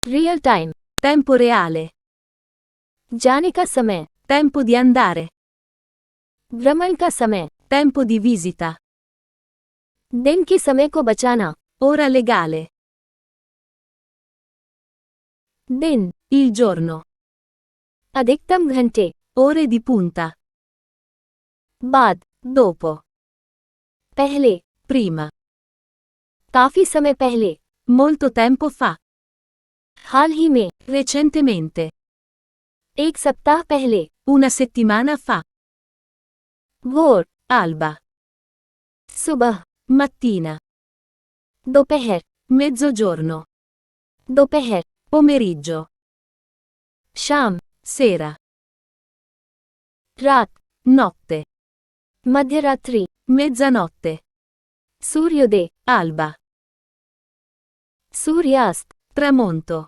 Real time, tempo reale, जाने का समय, tempo di andare, भ्रमण का समय, tempo di visita, दिन के समय को बचाना, ora legale, दिन, il giorno, अधिकतम घंटे, ore di punta, बाद, dopo, पहले, prima, काफी समय पहले, molto tempo fa, हाल ही में, recentemente, एक सप्ताह पहले, una settimana fa, भोर, alba, सुबह, mattina, दोपहर, mezzogiorno, दोपहर, pomeriggio, शाम, sera, रात, notte, मध्यरात्रि, mezzanotte, सूर्योदय, alba, सूर्यास्त, tramonto.